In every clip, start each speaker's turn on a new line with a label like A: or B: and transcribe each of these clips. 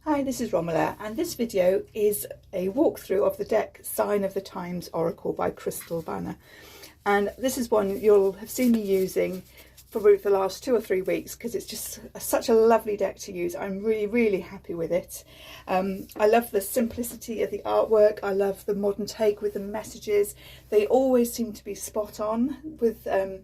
A: Hi, this is Romola, and this video is a walkthrough of the deck Sign of the Times Oracle by Crystal Banner. And this is one you'll have seen me using probably for the last 2 or 3 weeks because it's just such a lovely deck to use. I'm really happy with it. I love the simplicity of the artwork. I love the modern take with the messages. They always seem to be spot on with the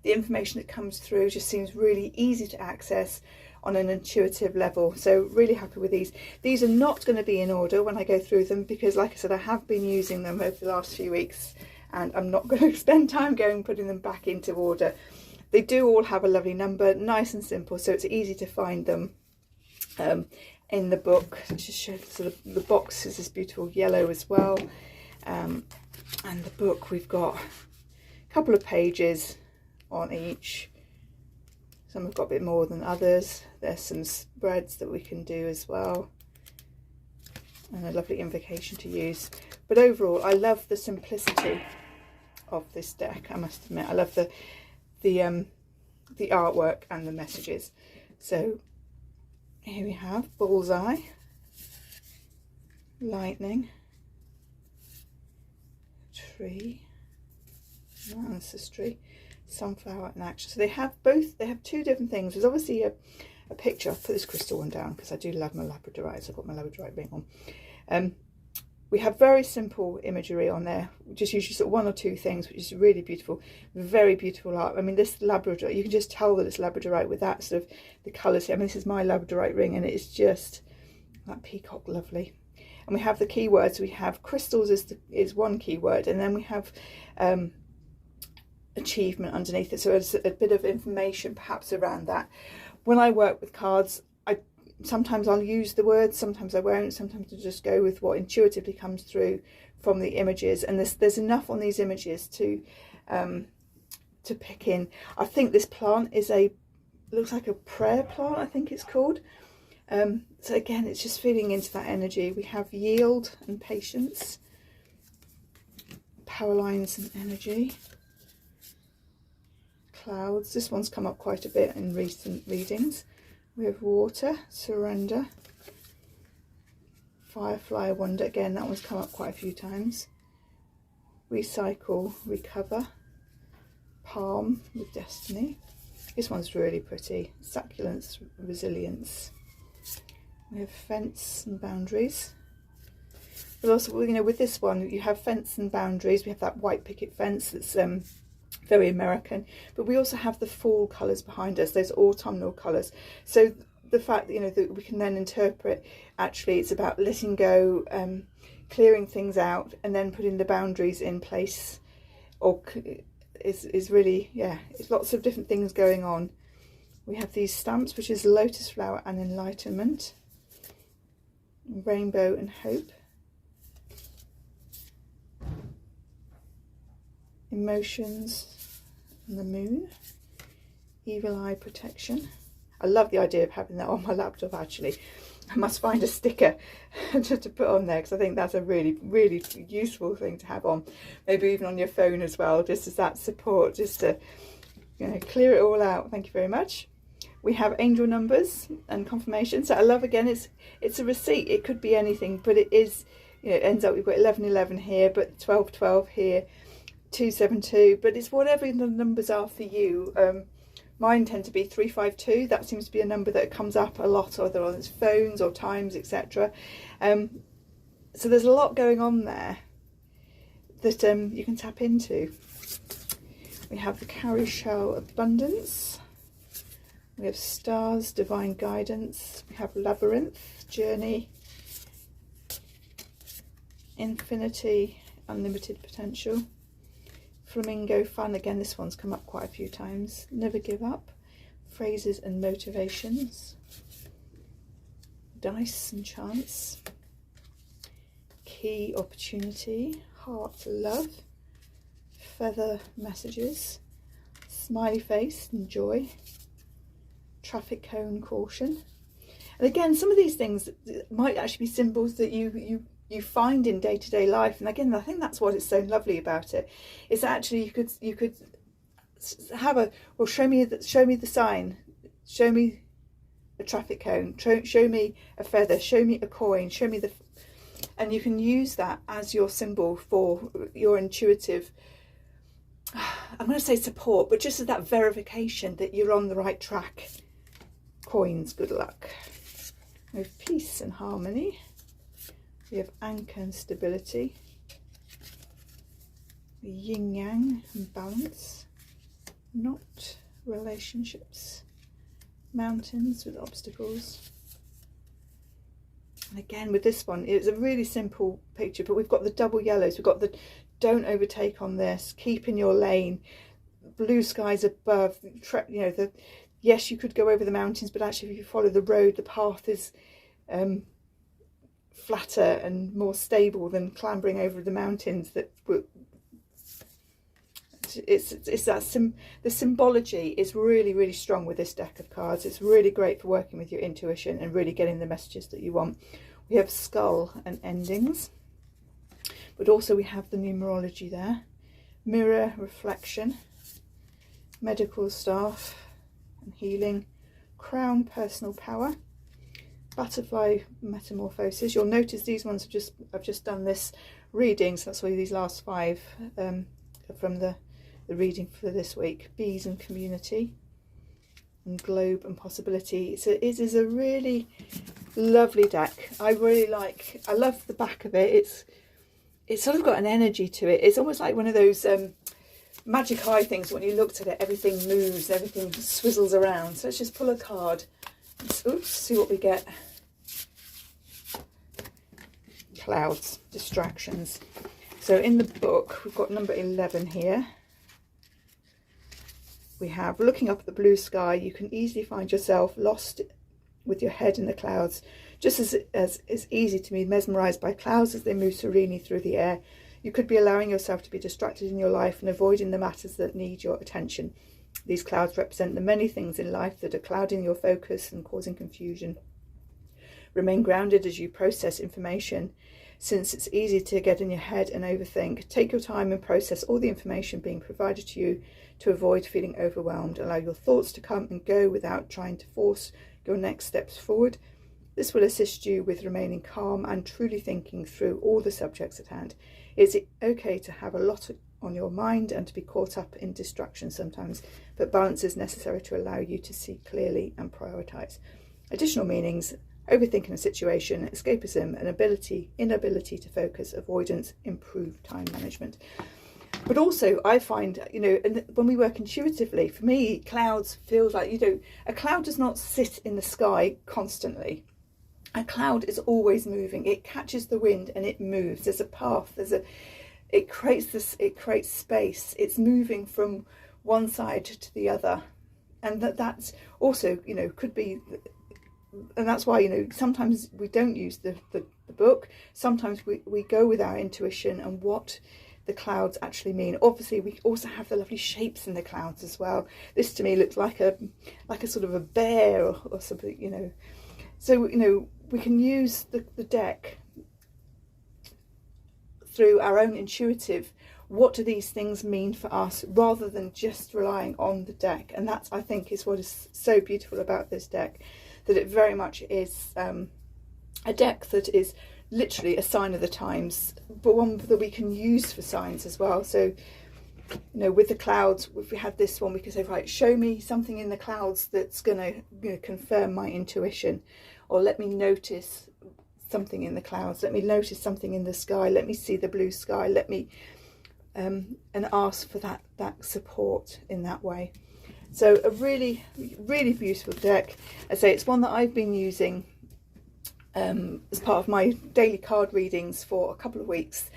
A: information that comes through. Just seems really easy to access on an intuitive level, so really happy with these. These are not going to be in order when I go through them because, like I said, I have been using them over the last few weeks and I'm not going to spend time putting them back into order. They do all have a lovely number, nice and simple, so it's easy to find them in the book. Just show sort of the box is this beautiful yellow as well, and the book, we've got a couple of pages on each. Some have got a bit more than others. There's some spreads that we can do as well, and a lovely invocation to use. But overall, I love the simplicity of this deck, I must admit. I love the artwork and the messages. So here we have bullseye, lightning, tree, ancestry, sunflower and action. So they have two different things. There's obviously a picture. I'll put this crystal one down because I do love my labradorite, so I've got my labradorite ring on. We have very simple imagery on there, just usually sort of 1 or 2 things, which is really beautiful. Very beautiful art. I mean, this labradorite, you can just tell that it's labradorite with that sort of the colours here. I mean, this is my labradorite ring and it's just that peacock lovely. And we have the keywords. We have crystals is one keyword, and then we have achievement underneath it, so it's a bit of information perhaps around that. When I work with cards, sometimes I'll use the words, sometimes I won't, sometimes I'll just go with what intuitively comes through from the images, and there's enough on these images to pick in. I think this plant looks like a prayer plant, I think it's called. So again, it's just feeding into that energy. We have yield and patience, power lines and energy, clouds. This one's come up quite a bit in recent readings. We have water, surrender, firefly, wonder. Again, that one's come up quite a few times. Recycle, recover, palm with destiny. This one's really pretty. Succulence, resilience. We have fence and boundaries. But also, you know, with this one, you have fence and boundaries. We have that white picket fence that's very American, but we also have the fall colours behind us, those autumnal colours. So the fact that, you know, that we can then interpret, actually it's about letting go, clearing things out, and then putting the boundaries in place, or is really, yeah, it's lots of different things going on. We have these stamps, which is lotus flower and enlightenment, rainbow and hope, emotions and the moon, evil eye protection. I love the idea of having that on my laptop. Actually, I must find a sticker to put on there because I think that's a really useful thing to have on, maybe even on your phone as well, just as that support, just to, you know, clear it all out. Thank you very much. We have angel numbers and confirmation. So I love, again, it's a receipt. It could be anything, but it is, you know, it ends up, we've got 1111 here, but 1212 here, 272, but it's whatever the numbers are for you. Mine tend to be 352. That seems to be a number that comes up a lot, either on its phones or times, etc. So there's a lot going on there that you can tap into. We have the cowrie shell abundance. We have stars, divine guidance. We have labyrinth, journey, infinity, unlimited potential. Flamingo fun, again, this one's come up quite a few times. Never give up, phrases and motivations, dice and chance, key opportunity, heart love, feather messages, smiley face and joy, traffic cone caution. And again, some of these things might actually be symbols that you find in day-to-day life, and again, I think that's what is so lovely about it. Is actually you could have a, well, show me the sign, show me a traffic cone, show me a feather, show me a coin, show me the, and you can use that as your symbol for your intuitive, I'm going to say support, but just as that verification that you're on the right track. Coins, good luck. We have peace and harmony. We have anchor and stability. Yin yang and balance. Not relationships. Mountains with obstacles. And again with this one, it's a really simple picture, but we've got the double yellows. We've got the don't overtake on this, keep in your lane, blue skies above, you know, the yes, you could go over the mountains, but actually if you follow the road, the path is flatter and more stable than clambering over the mountains. That it's that the symbology is really, really strong with this deck of cards. It's really great for working with your intuition and really getting the messages that you want. We have skull and endings, but also we have the numerology there. Mirror, reflection, medical staff and healing, crown, personal power, butterfly, metamorphosis. You'll notice these ones I've just done this reading, so that's why these last 5 from the reading for this week. Bees and community, and globe and possibility. So it is a really lovely deck. I love the back of it. It's sort of got an energy to it. It's almost like one of those magic eye things. When you looked at it, everything moves, everything swizzles around. So let's just pull a card. Oops, see what we get. Clouds, distractions. So in the book, we've got number 11 here. We have looking up at the blue sky. You can easily find yourself lost with your head in the clouds, just as it's easy to be mesmerized by clouds as they move serenely through the air. You could be allowing yourself to be distracted in your life and avoiding the matters that need your attention. These clouds represent the many things in life that are clouding your focus and causing confusion. Remain grounded as you process information, since it's easy to get in your head and overthink. Take your time and process all the information being provided to you to avoid feeling overwhelmed. Allow your thoughts to come and go without trying to force your next steps forward. This will assist you with remaining calm and truly thinking through all the subjects at hand. It's okay to have a lot on your mind and to be caught up in distraction sometimes, but balance is necessary to allow you to see clearly and prioritise. Additional meanings: overthinking a situation, escapism, an inability to focus, avoidance, improved time management. But also I find, you know, and when we work intuitively, for me, clouds feels like, you know, a cloud does not sit in the sky constantly. A cloud is always moving. It catches the wind and it moves. There's a path, it creates space. It's moving from one side to the other. And that's also, you know, could be, and that's why, you know, sometimes we don't use the book. Sometimes we go with our intuition and what the clouds actually mean. Obviously we also have the lovely shapes in the clouds as well. This to me looks like a sort of a bear or something, you know. So, you know, we can use the deck through our own intuitive, what do these things mean for us, rather than just relying on the deck. And that, I think, is what is so beautiful about this deck, that it very much is a deck that is literally a sign of the times, but one that we can use for signs as well. So, you know, with the clouds, if we had this one, we could say, right, show me something in the clouds that's going to confirm my intuition, or let me notice something in the clouds, let me notice something in the sky, let me see the blue sky, let me and ask for that support in that way. So a really, really beautiful deck. I say it's one that I've been using as part of my daily card readings for a couple of weeks,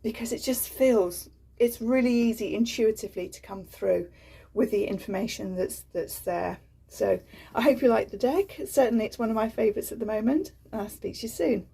A: because it just feels, it's really easy intuitively to come through with the information that's there. So I hope you like the deck. Certainly it's one of my favourites at the moment. I'll speak to you soon.